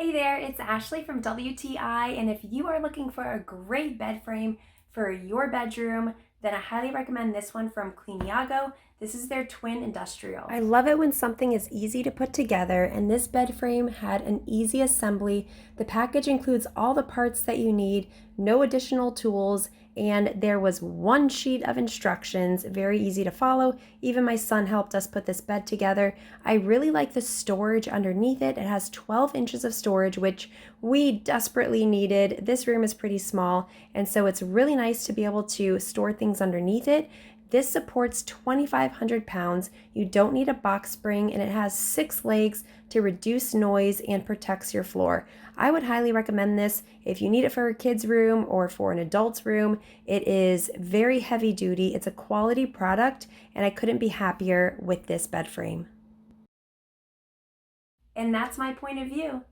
Hey there, it's Ashley from WTI, and if you are looking for a great bed frame for your bedroom, then I highly recommend this one from Cleaniago. This is their twin industrial. I love it when something is easy to put together, and this bed frame had an easy assembly. The package includes all the parts that you need, no additional tools, and there was one sheet of instructions, very easy to follow. Even my son helped us put this bed together. I really like the storage underneath it. It has 12 inches of storage, which we desperately needed. This room is pretty small, and so it's really nice to be able to store things underneath it. This supports 2,500 pounds. You don't need a box spring, and it has 6 legs to reduce noise and protects your floor. I would highly recommend this if you need it for a kid's room or for an adult's room. It is very heavy duty. It's a quality product, and I couldn't be happier with this bed frame. And that's my point of view.